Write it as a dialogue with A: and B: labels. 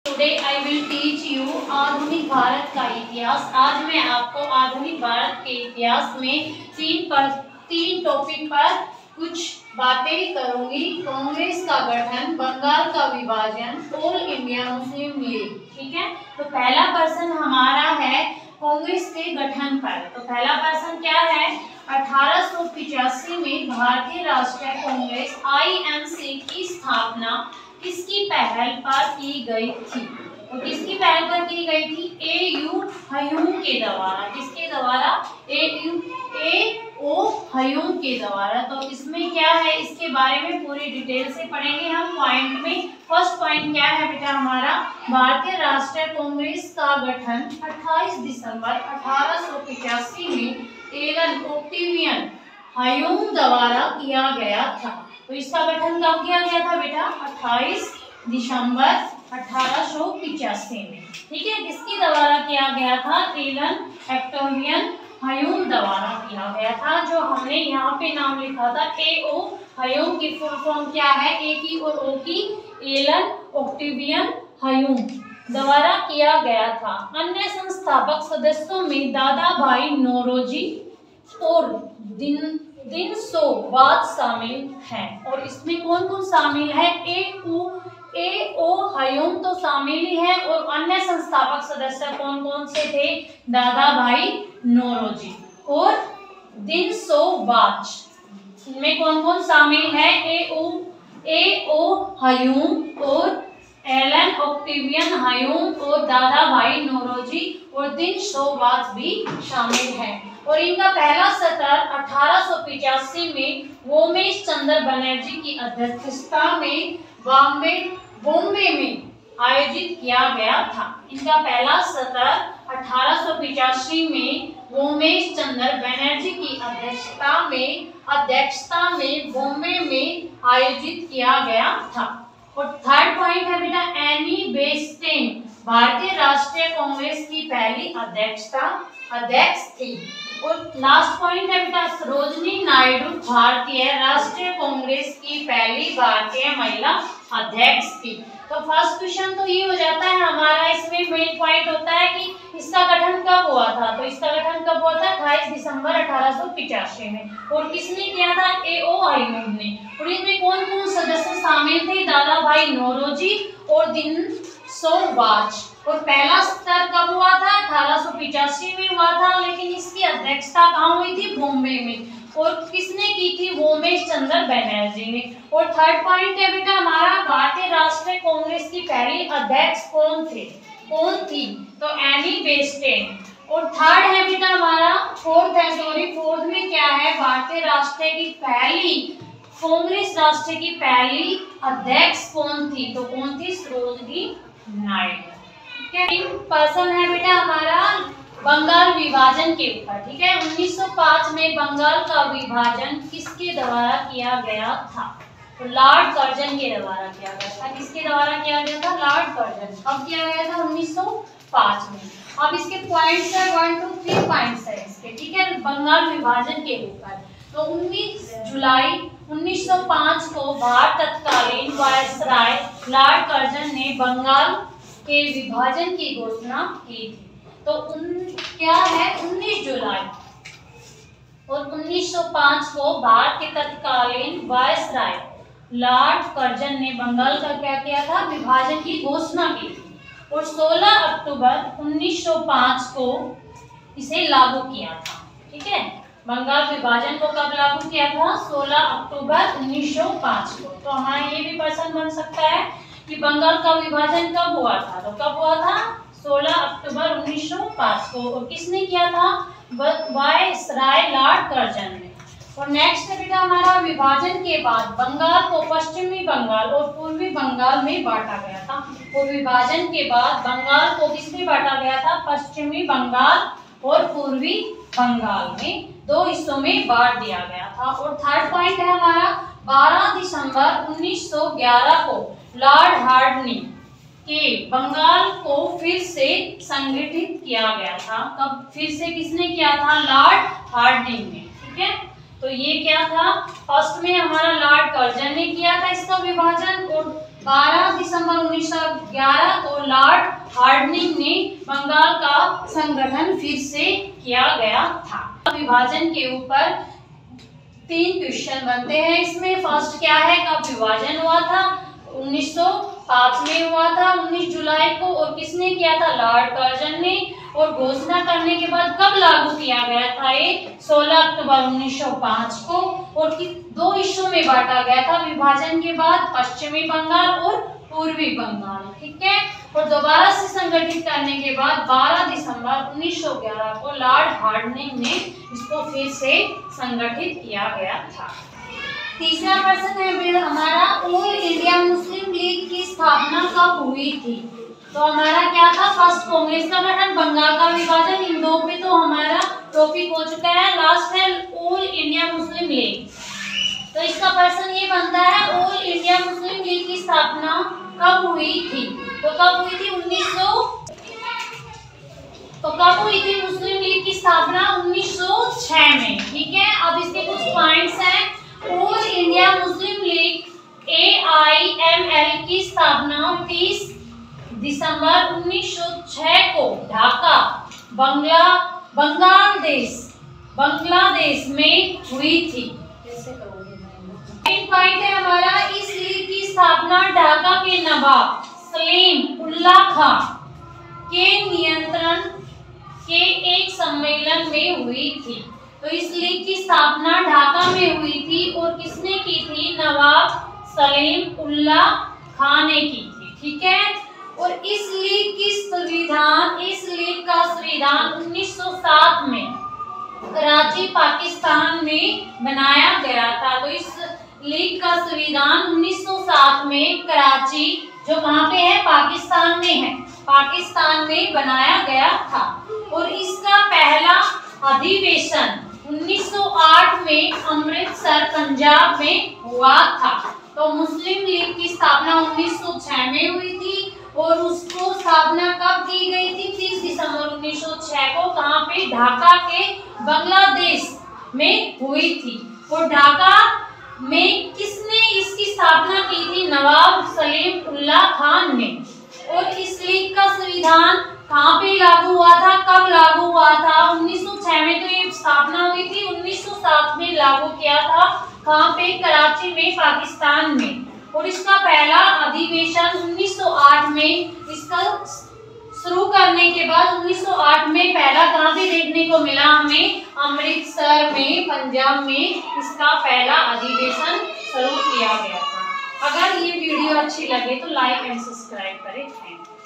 A: Today I will teach you आधुनिक भारत का इतिहास। आज मैं आपको आधुनिक भारत के इतिहास में तीन टॉपिक पर कुछ बातें करूंगी। कांग्रेस का गठन, बंगाल का विभाजन, ऑल इंडिया मुस्लिम लीग। ठीक है, तो पहला प्रश्न हमारा है कांग्रेस के गठन पर। तो पहला प्रश्न क्या है? 1885 में भारतीय राष्ट्रीय कांग्रेस INC की स्थापना किसकी पहल पर की गई थी? तो किसकी पहल पर की गई थी? AU ह्यूम के द्वारा। किसके द्वारा? AO ह्यूम के द्वारा। तो इसमें क्या है, इसके बारे में पूरी डिटेल से पढ़ेंगे हम पॉइंट में। फर्स्ट पॉइंट क्या है बेटा हमारा? भारतीय राष्ट्रीय कांग्रेस का गठन 28 दिसंबर 1885 में एलन ओक्टेवियन ह्यूम द्वारा किया गया था। तो इसका गठन कब किया गया था बेटा? 28 दिसंबर 1885 में। ठीक है, किसके द्वारा किया गया था? एलन ओक्टेवियन ह्यूम द्वारा किया गया था। जो हमने यहाँ पे नाम लिखा था AO ह्यूम की फुल फॉर्म क्या है? A की और O की, एलन ओक्टेवियन ह्यूम द्वारा किया गया था। अन्य संस्थापक सदस्यों में दादा भाई नौरोजी और दिनसो वाद शामिल हैं। और इसमें कौन कौन शामिल है? AO ह्यूम तो शामिल ही है। और अन्य संस्थापक सदस्य कौन कौन से थे? दादा भाई नौरोजी और दिनसो वाद। इनमें कौन कौन शामिल है? AO ह्यूम और एलन ओक्टेवियन ह्यूम और दादा भाई नौरोजी और दिनसो वाद भी शामिल है। और इनका पहला सत्र 1885 में वोमेश चंद्र बनर्जी की अध्यक्षता में बॉम्बे में आयोजित किया गया था। इनका पहला सत्र 1885 में वोमेश चंद्र बनर्जी की अध्यक्षता में बॉम्बे में आयोजित किया गया था। और थर्ड पॉइंट है बेटा एनी बेस्टेन भारतीय राष्ट्रीय कांग्रेस की पहली अध्यक्ष थी। और लास्ट पॉइंट है बेटा सरोजिनी नायडू भारतीय राष्ट्रीय कांग्रेस की पहली भारतीय महिला अध्यक्ष थी। तो फर्स्ट क्वेश्चन तो ये हो जाता है हमारा। इसमें मेन पॉइंट होता है कि इसका गठन कब हुआ था? तो इसका गठन कब हुआ था? 28 दिसंबर 1885 में। और किसने किया था? AO ह्यूम ने। और इनमें कौन कौन सदस्य शामिल थे? दादा भाई नौरोजी और दिनसो वाद। और पहला सत्र कब हुआ था? 1885 में हुआ था, लेकिन इसकी अध्यक्षता कहाँ हुई थी? बॉम्बे में। और किसने की थी? वोमेश चंद्र बनर्जी ने। और थर्ड पॉइंट है बेटा हमारा भारतीय राष्ट्रीय कांग्रेस की पहली अध्यक्ष कौन थी? तो एनी बेस्टेन। और थर्ड है बेटा हमारा फोर्थ में क्या है? भारतीय राष्ट्रीय की पहली कांग्रेस राष्ट्र की पहली अध्यक्ष कौन थी? तो कौन थी? सरोजिनी नायडू। ठीक है, पर्सन है बेटा हमारा बंगाल विभाजन के ऊपर। ठीक है, 1905 में बंगाल का विभाजन किसके द्वारा किया गया था? तो लॉर्ड कर्जन के द्वारा किया गया था। किसके द्वारा किया गया था? Lord Curzon. कब किया गया था? 1905 में। अब इसके पॉइंट्स है 1 2 3 पॉइंट्स है इसके। ठीक है, बंगाल विभाजन के ऊपर। तो 19 जुलाई 1905 को भारत तत्कालीन वायसराय लॉर्ड कर्जन ने बंगाल के विभाजन की घोषणा की थी। तो क्या है? 19 जुलाई और 1905 को भारत के तत्कालीन वायसराय लॉर्ड कर्जन ने बंगाल का क्या किया था? विभाजन की घोषणा की थी। और 16 अक्टूबर 1905 को इसे लागू किया था। ठीक है, बंगाल विभाजन को कब लागू किया था? 16 अक्टूबर 1905 को। तो हमारा ये भी प्रश्न बन सकता है कि बंगाल का विभाजन कब हुआ था? तो कब हुआ था? 16 अक्टूबर 1905 को। और किसने किया था? वायसराय लॉर्ड कर्जन ने। और नेक्स्ट है बेटा हमारा विभाजन के बाद बंगाल को पश्चिमी बंगाल और पूर्वी बंगाल में बांटा गया था। और विभाजन के बाद बंगाल को किसमें बांटा गया था? पश्चिमी बंगाल और पूर्वी बंगाल में दो हिस्सों में बांट दिया गया था। और थर्ड पॉइंट है हमारा 12 दिसंबर 1911 को लॉर्ड हार्डिंग के बंगाल को फिर से संगठित किया गया था। कब फिर से किसने किया था? लॉर्ड हार्डिंग ने। ठीक है, तो ये क्या था? फर्स्ट में हमारा लॉर्ड कर्जन ने किया था इसका विभाजन। और 12 दिसंबर 1911 को लॉर्ड हार्डिंग ने बंगाल का संगठन फिर से किया गया था। विभाजन के ऊपर 3 क्वेश्चन बनते हैं इसमें। फर्स्ट क्या है, कब विभाजन हुआ था? 1905 में हुआ था 19 जुलाई को। और किसने किया था? लॉर्ड कर्जन ने। और घोषणा करने के बाद कब लागू किया गया था? ये 16 अक्टूबर 1905 को। और 2 हिस्सों में बांटा गया था विभाजन के बाद, पश्चिमी बंगाल और पूर्वी बंगाल। ठीक है। और दोबारा से संगठित करने के बाद 12 दिसंबर 1911 को लॉर्ड हार्डिंग ने इसको फिर से संगठित किया गया था। तीसरा प्रश्न है हमारा, ऑल इंडिया मुस्लिम लीग की स्थापना कब हुई थी? तो हमारा क्या था? फर्स्ट कांग्रेस का गठन, बंगाल का विभाजन, इन दो पे तो हमारा टॉपिक हो चुका है। लास्ट है ऑल इंडिया मुस्लिम लीग। तो इसका प्रश्न ये बनता है, ऑल इंडिया मुस्लिम लीग की स्थापना कब हुई थी? तो कब हुई थी? कब हुई थी मुस्लिम लीग की स्थापना? 1906 में। ठीक है। अब इसके कुछ पॉइंट्स हैं। All India Muslim league AIML की स्थापना 30 दिसंबर 1906 को ढाका, बांग्लादेश में हुई थी। कैसे करोगे? पॉइंट है हमारा, इस लीग की स्थापना ढाका के नवाब सलीम उल्लाह खां के नियंत्रण के एक सम्मेलन में हुई थी। तो इस लीग की स्थापना ढाका में हुई थी और किसने की थी? नवाब सलीम उल्लाह खां ने की थी। ठीक है। और इस लीग का संविधान 1907 में कराची, पाकिस्तान में बनाया गया था। तो इस लीग का संविधान 1907 में कराची, जो कहाँ पे है? पाकिस्तान में है, पाकिस्तान में बनाया गया था। और इसका पहला अधिवेशन 1908 में अमृतसर, पंजाब में हुआ था। तो मुस्लिम लीग की स्थापना 1906 में हुई थी और उसको स्थापना कब की गई थी? 30 दिसंबर 1906 को। कहाँ पे? ढाका के बांग्लादेश में हुई थी। और ढाका में किसने इसकी स्थापना की थी? नवाब सलीम उल्लाह खान ने। और इस लीग का संविधान कहाँ पे लागू हुआ था? कब लागू हुआ था? 1906 में तो ये स्थापना हुई थी, 1907 में लागू किया था। कहाँ पे? कराची में, पाकिस्तान में। और इसका पहला अधिवेशन 1908 में, इसका शुरू करने के बाद 1908 में पहला कहाँ पे देखने को मिला हमें? अमृतसर में, पंजाब में इसका पहला अधिवेशन शुरू किया गया था। अगर ये वीडियो अच्छी लगे तो लाइक एंड सब्सक्राइब करें। Thank you.